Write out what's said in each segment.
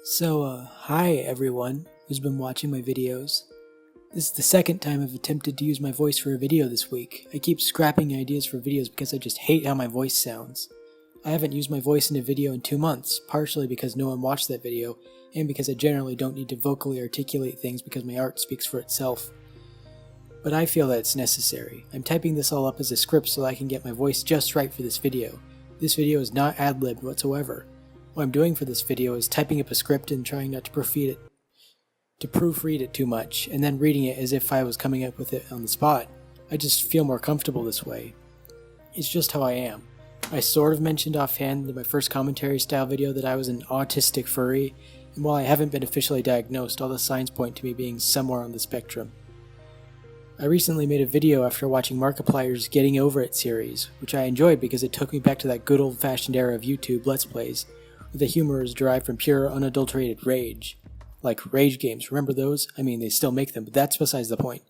Hi everyone who's been watching my videos. This is the second time I've attempted to use my voice for a video this week. I keep scrapping ideas for videos because I just hate how my voice sounds. I haven't used my voice in a video in 2 months, partially because no one watched that video, and because I generally don't need to vocally articulate things because my art speaks for itself. But I feel that it's necessary. I'm typing this all up as a script so that I can get my voice just right for this video. This video is not ad-libbed whatsoever. What I'm doing for this video is typing up a script and trying not to proofread it too much, and then reading it as if I was coming up with it on the spot. I just feel more comfortable this way. It's just how I am. I sort of mentioned offhand in my first commentary style video that I was an autistic furry, and while I haven't been officially diagnosed, all the signs point to me being somewhere on the spectrum. I recently made a video after watching Markiplier's Getting Over It series, which I enjoyed because it took me back to that good old-fashioned era of YouTube Let's Plays, where the humor is derived from pure, unadulterated rage. Like rage games, remember those? I mean, they still make them, but that's besides the point.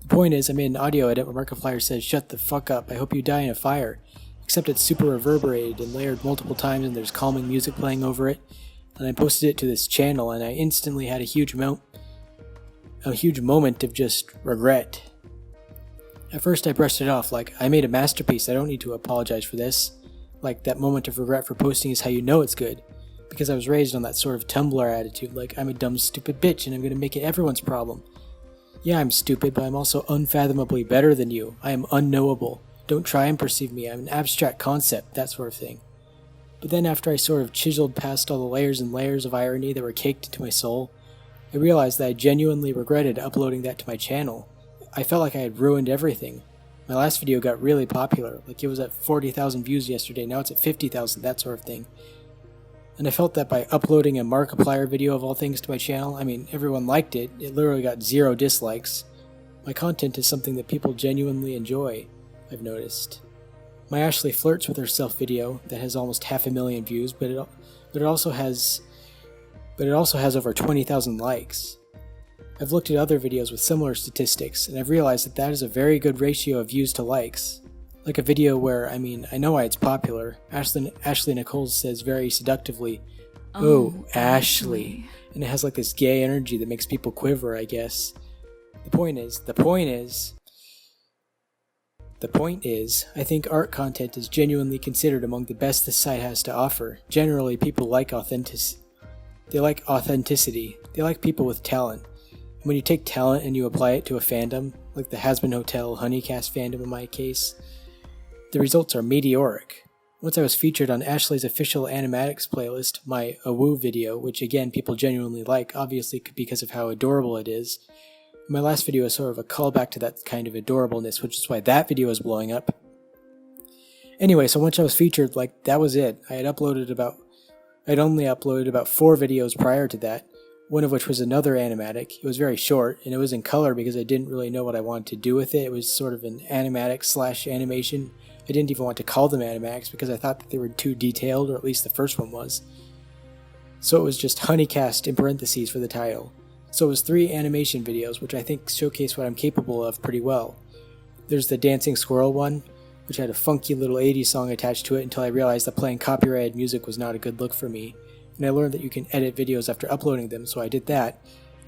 The point is, I made an audio edit where Markiplier says, "Shut the fuck up, I hope you die in a fire." Except it's super reverberated and layered multiple times and there's calming music playing over it. And I posted it to this channel and I instantly had a huge moment of just regret. At first I brushed it off like, I made a masterpiece, I don't need to apologize for this. Like, that moment of regret for posting is how you know it's good. Because I was raised on that sort of Tumblr attitude, like, I'm a dumb stupid bitch and I'm gonna make it everyone's problem. Yeah, I'm stupid, but I'm also unfathomably better than you. I am unknowable. Don't try and perceive me, I'm an abstract concept, that sort of thing. But then after I sort of chiseled past all the layers and layers of irony that were caked into my soul, I realized that I genuinely regretted uploading that to my channel. I felt like I had ruined everything. My last video got really popular, like it was at 40,000 views yesterday, now it's at 50,000, that sort of thing. And I felt that by uploading a Markiplier video of all things to my channel, I mean, everyone liked it, it literally got 0 dislikes. My content is something that people genuinely enjoy, I've noticed. My Ashley Flirts with Herself video that has almost 500,000 views, but it also has over 20,000 likes. I've looked at other videos with similar statistics, and I've realized that that is a very good ratio of views to likes. Like a video where, I know why it's popular. Ashley Nichols says very seductively, "Oh, Ashley," and it has like this gay energy that makes people quiver, I guess. The point is, I think art content is genuinely considered among the best this site has to offer. Generally, people like authenticity. They like authenticity. They like people with talent. When you take talent and you apply it to a fandom, like the Hasbin Hotel Honeycast fandom in my case, the results are meteoric. Once I was featured on Ashley's official animatics playlist, my Awoo video, which again people genuinely like, obviously because of how adorable it is. My last video is sort of a callback to that kind of adorableness, which is why that video is blowing up. Anyway, so once I was featured, like, that was it. I'd only uploaded about 4 videos prior to that, one of which was another animatic. It was very short, and it was in color because I didn't really know what I wanted to do with it. It was sort of an animatic/animation. I didn't even want to call them animatics because I thought that they were too detailed, or at least the first one was. So it was just Honeycast in parentheses for the title. So it was 3 animation videos, which I think showcase what I'm capable of pretty well. There's the Dancing Squirrel one, which had a funky little 80s song attached to it until I realized that playing copyrighted music was not a good look for me. And I learned that you can edit videos after uploading them, so I did that.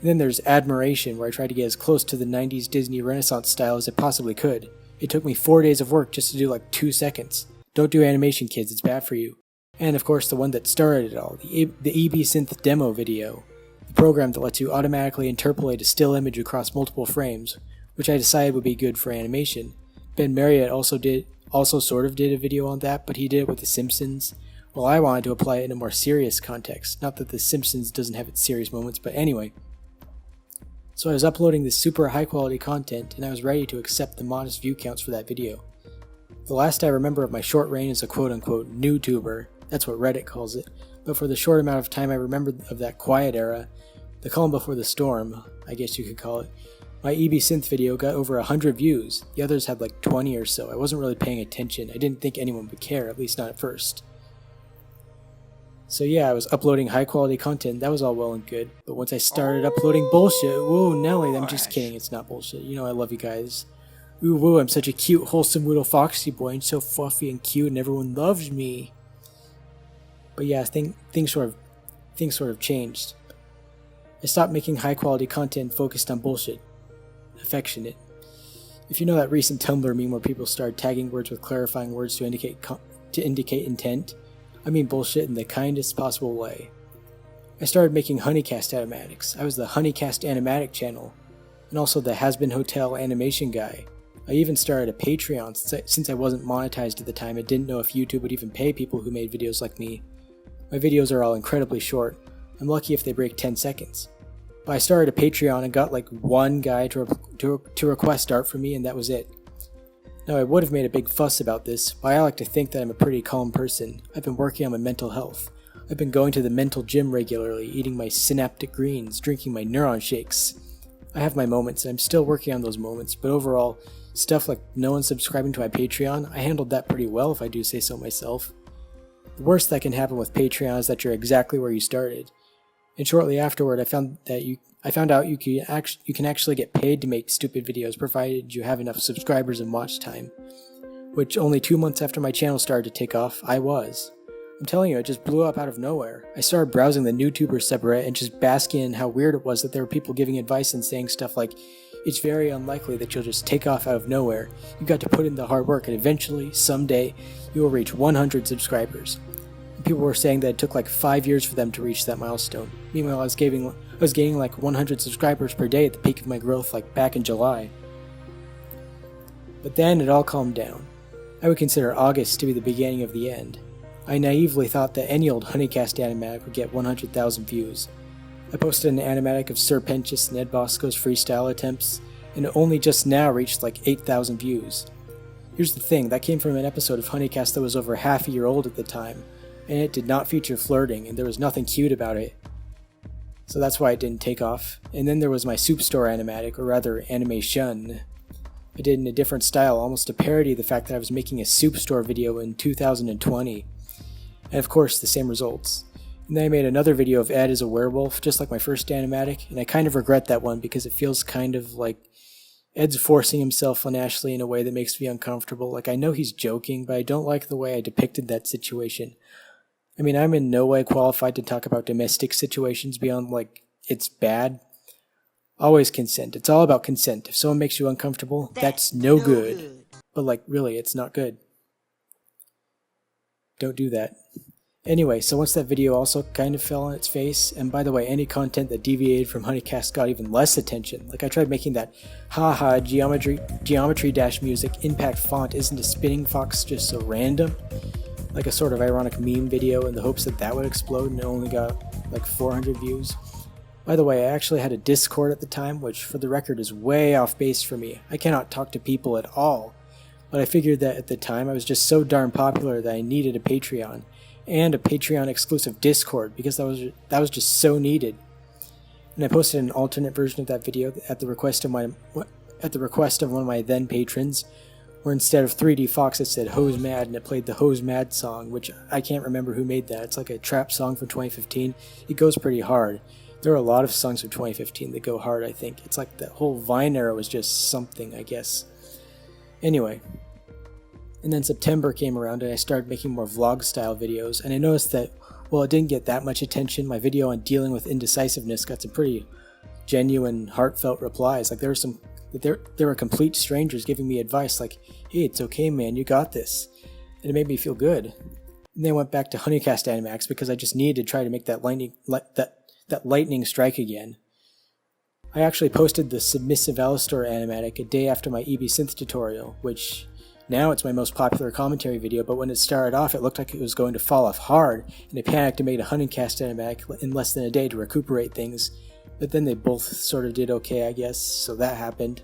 And then there's Admiration, where I tried to get as close to the 90s Disney Renaissance style as it possibly could. It took me 4 days of work just to do like 2 seconds. Don't do animation, kids, it's bad for you. And of course the one that started it all, the EB Synth demo video. The program that lets you automatically interpolate a still image across multiple frames, which I decided would be good for animation. Ben Marriott also sort of did a video on that, but he did it with The Simpsons. Well, I wanted to apply it in a more serious context. Not that The Simpsons doesn't have its serious moments, but anyway. So I was uploading this super high quality content, and I was ready to accept the modest view counts for that video. The last I remember of my short reign as a quote-unquote "newtuber," that's what Reddit calls it, but for the short amount of time I remembered of that quiet era, the calm before the storm, I guess you could call it, my EB Synth video got over 100 views. The others had like 20 or so. I wasn't really paying attention. I didn't think anyone would care, at least not at first. So yeah, I was uploading high quality content, that was all well and good, but once I started uploading bullshit, whoa, Nelly, I'm just kidding, it's not bullshit, you know I love you guys. Ooh, woo, I'm such a cute, wholesome little foxy boy, and so fluffy and cute, and everyone loves me. But yeah, things sort of things sort of changed. I stopped making high quality content focused on bullshit. Affectionate. If you know that recent Tumblr meme where people started tagging words with clarifying words to indicate intent, I mean bullshit in the kindest possible way. I started making Honeycast animatics. I was the Honeycast animatic channel, and also the Has-Been Hotel animation guy. I even started a Patreon since I wasn't monetized at the time. I didn't know if YouTube would even pay people who made videos like me. My videos are all incredibly short. I'm lucky if they break 10 seconds. But I started a Patreon and got like one guy to request art from me, and that was it. Now I would have made a big fuss about this, but I like to think that I'm a pretty calm person. I've been working on my mental health. I've been going to the mental gym regularly, eating my synaptic greens, drinking my neuron shakes. I have my moments, and I'm still working on those moments, but overall, stuff like no one subscribing to my Patreon, I handled that pretty well if I do say so myself. The worst that can happen with Patreon is that you're exactly where you started. And shortly afterward, I found out you can actually get paid to make stupid videos provided you have enough subscribers and watch time. Which only 2 months after my channel started to take off, I was. I'm telling you, it just blew up out of nowhere. I started browsing the YouTuber subreddit and just basking in how weird it was that there were people giving advice and saying stuff like, it's very unlikely that you'll just take off out of nowhere. You've got to put in the hard work and eventually, someday, you will reach 100 subscribers. And people were saying that it took like 5 years for them to reach that milestone. Meanwhile, I was gaining like 100 subscribers per day at the peak of my growth like back in July. But then it all calmed down. I would consider August to be the beginning of the end. I naively thought that any old Honeycast animatic would get 100,000 views. I posted an animatic of Sir Pentious and Ed Bosco's freestyle attempts, and it only just now reached like 8,000 views. Here's the thing, that came from an episode of Honeycast that was over half a year old at the time, and it did not feature flirting, and there was nothing cute about it. So that's why it didn't take off. And then there was my Soup Store animatic, or rather animation. I did in a different style, almost to parody the fact that I was making a Soup Store video in 2020. And of course, the same results. And then I made another video of Ed as a werewolf, just like my first animatic, and I kind of regret that one because it feels kind of like Ed's forcing himself on Ashley in a way that makes me uncomfortable. Like, I know he's joking, but I don't like the way I depicted that situation. I mean, I'm in no way qualified to talk about domestic situations beyond, like, it's bad. Always consent. It's all about consent. If someone makes you uncomfortable, that's no good. But, like, really, it's not good. Don't do that. Anyway, so once that video also kind of fell on its face, and by the way, any content that deviated from Honeycast got even less attention. Like I tried making that haha geometry dash music impact font isn't a spinning fox just so random, like a sort of ironic meme video in the hopes that that would explode, and it only got like 400 views. By the way, I actually had a Discord at the time, which for the record is way off base for me. I cannot talk to people at all. But I figured that at the time I was just so darn popular that I needed a Patreon, and a Patreon exclusive Discord, because that was just so needed. And I posted an alternate version of that video at the request of one of my then patrons, where instead of 3D Fox it said Hose Mad, and it played the Hose Mad song, which I can't remember who made that. It's like a trap song from 2015. It goes pretty hard. There are a lot of songs from 2015 that go hard, I think. It's like the whole Vine era was just something, I guess. Anyway, and then September came around and I started making more vlog style videos, and I noticed that while it didn't get that much attention, my video on dealing with indecisiveness got some pretty genuine, heartfelt replies. Like there were complete strangers giving me advice like, hey, it's okay man, you got this. And it made me feel good. And then I went back to Honeycast Animax because I just needed to try to make that lightning strike again. I actually posted the Submissive Alistor animatic a day after my EB Synth tutorial, which now it's my most popular commentary video, but when it started off it looked like it was going to fall off hard, and I panicked and made a Honeycast animatic in less than a day to recuperate things, but then they both sort of did okay, I guess, so that happened.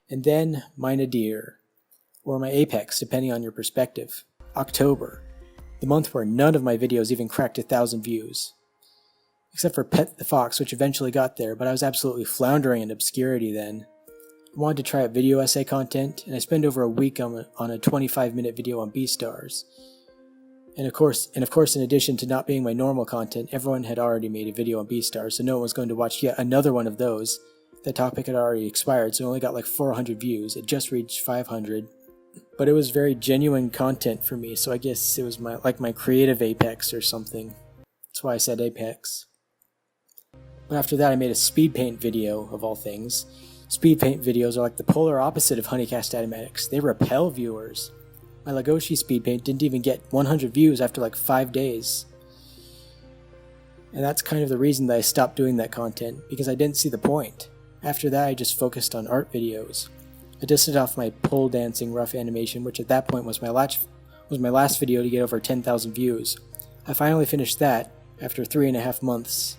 And then my nadir, or my apex, depending on your perspective, October, the month where none of my videos even cracked 1,000 views. Except for Pet the Fox, which eventually got there, but I was absolutely floundering in obscurity then. I wanted to try out video essay content, and I spent over a week on a 25-minute video on Beastars. And of course, in addition to not being my normal content, everyone had already made a video on Beastars, so no one was going to watch yet another one of those. That topic had already expired, so it only got like 400 views. It just reached 500. But it was very genuine content for me, so I guess it was my creative apex or something. That's That's why I said Apex. But after that I made a speed paint video, of all things. Speed paint videos are like the polar opposite of Honeycast animatics. They repel viewers. My Legoshi speed paint didn't even get 100 views after like 5 days. And that's kind of the reason that I stopped doing that content, because I didn't see the point. After that I just focused on art videos. I dusted off my pole dancing rough animation, which at that point was my last video to get over 10,000 views. I finally finished that after 3.5 months.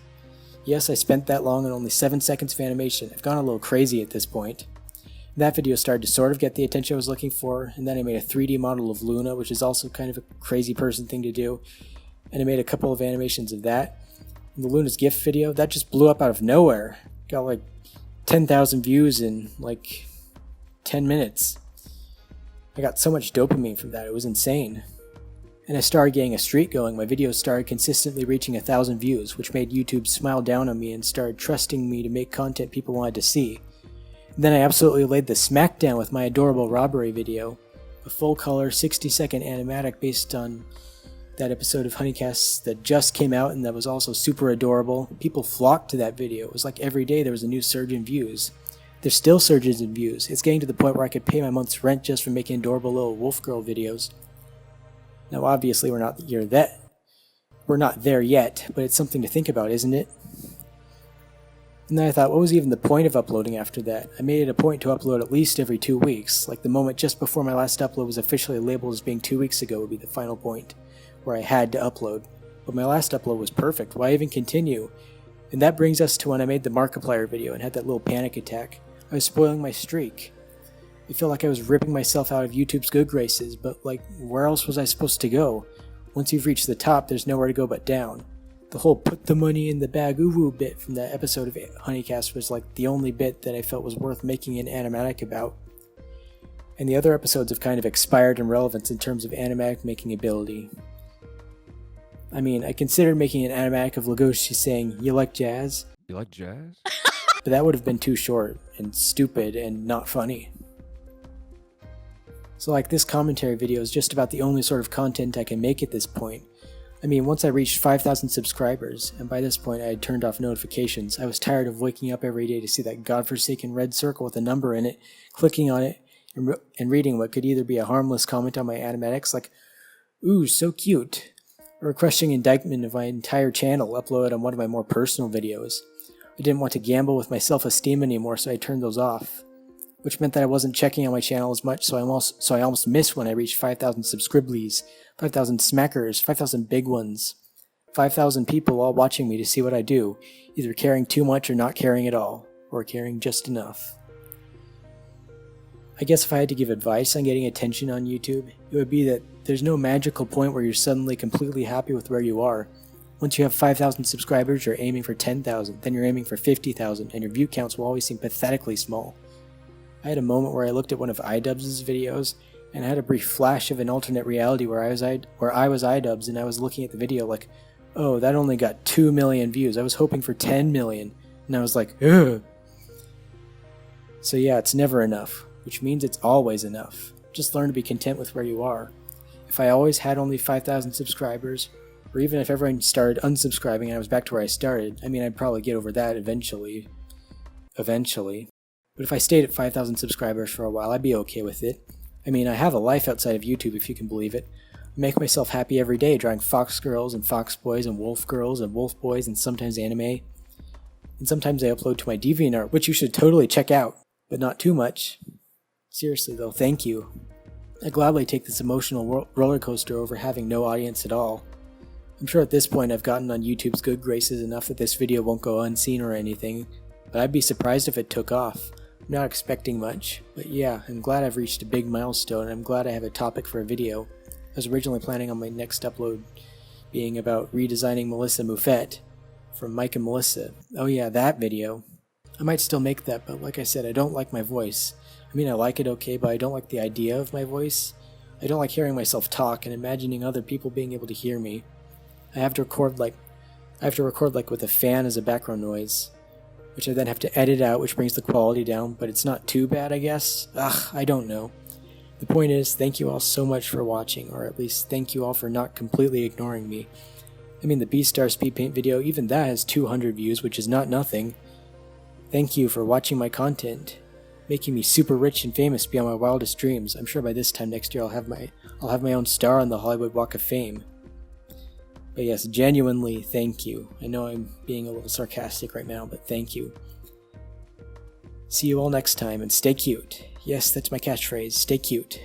Yes, I spent that long on only 7 seconds of animation. I've gone a little crazy at this point. That video started to sort of get the attention I was looking for, and then I made a 3D model of Loona, which is also kind of a crazy person thing to do. And I made a couple of animations of that. And the Loona's gift video, that just blew up out of nowhere. Got like 10,000 views in like 10 minutes. I got so much dopamine from that, it was insane. And I started getting a streak going. My videos started consistently reaching 1,000 views, which made YouTube smile down on me and started trusting me to make content people wanted to see. And then I absolutely laid the smackdown with my adorable robbery video, a full-color 60-second animatic based on that episode of Honeycasts that just came out and that was also super adorable. People flocked to that video. It was like every day there was a new surge in views. There's still surges in views. It's getting to the point where I could pay my month's rent just from making adorable little wolf girl videos. Now obviously we're not there yet, but it's something to think about, isn't it? And then I thought, what was even the point of uploading after that? I made it a point to upload at least every 2 weeks, like the moment just before my last upload was officially labeled as being 2 weeks ago would be the final point, where I had to upload. But my last upload was perfect, why even continue? And that brings us to when I made the Markiplier video and had that little panic attack. I was spoiling my streak. I felt like I was ripping myself out of YouTube's good graces, but like, where else was I supposed to go? Once you've reached the top, there's nowhere to go but down. The whole put the money in the bag ooh bit from that episode of Honeycast was like the only bit that I felt was worth making an animatic about. And the other episodes have kind of expired in relevance in terms of animatic making ability. I mean, I considered making an animatic of Legoshi saying, "You like jazz?" You like jazz? But that would have been too short and stupid and not funny. So like this commentary video is just about the only sort of content I can make at this point. I mean, once I reached 5,000 subscribers, and by this point I had turned off notifications, I was tired of waking up every day to see that godforsaken red circle with a number in it, clicking on it, and reading what could either be a harmless comment on my animatics like, "Ooh, so cute," or a crushing indictment of my entire channel uploaded on one of my more personal videos. I didn't want to gamble with my self-esteem anymore, so I turned those off. Which meant that I wasn't checking on my channel as much, so I almost missed when I reached 5,000 subscriblies, 5,000 smackers, 5,000 big ones. 5,000 people all watching me to see what I do, either caring too much or not caring at all, or caring just enough. I guess if I had to give advice on getting attention on YouTube, it would be that there's no magical point where you're suddenly completely happy with where you are. Once you have 5,000 subscribers, you're aiming for 10,000, then you're aiming for 50,000, and your view counts will always seem pathetically small. I had a moment where I looked at one of iDubbbz's videos, and I had a brief flash of an alternate reality where I was iDubbbz, and I was looking at the video like, oh, that only got 2 million views. I was hoping for 10 million, and I was like, ugh. So yeah, it's never enough, which means it's always enough. Just learn to be content with where you are. If I always had only 5,000 subscribers, or even if everyone started unsubscribing and I was back to where I started, I mean, I'd probably get over that eventually. But if I stayed at 5,000 subscribers for a while, I'd be okay with it. I mean, I have a life outside of YouTube, if you can believe it. I make myself happy every day drawing fox girls and fox boys and wolf girls and wolf boys and sometimes anime. And sometimes I upload to my DeviantArt, which you should totally check out, but not too much. Seriously though, thank you. I gladly take this emotional roller coaster over having no audience at all. I'm sure at this point I've gotten on YouTube's good graces enough that this video won't go unseen or anything, but I'd be surprised if it took off. I'm not expecting much, but yeah, I'm glad I've reached a big milestone and I'm glad I have a topic for a video. I was originally planning on my next upload being about redesigning Melissa Muffet from Mike and Melissa. Oh yeah, that video. I might still make that, but like I said, I don't like my voice. I mean, I like it okay, but I don't like the idea of my voice. I don't like hearing myself talk and imagining other people being able to hear me. I have to record like with a fan as a background noise, which I then have to edit out, which brings the quality down, but it's not too bad, I guess. I don't know. The point is, thank you all so much for watching, or at least thank you all for not completely ignoring me. I mean, the Beastar speed paint video, even that has 200 views, which is not nothing. Thank you for watching my content, making me super rich and famous beyond my wildest dreams. I'm sure by this time next year I'll have my own star on the Hollywood Walk of Fame. But yes, genuinely, thank you. I know I'm being a little sarcastic right now, but thank you. See you all next time, and stay cute. Yes, that's my catchphrase, stay cute.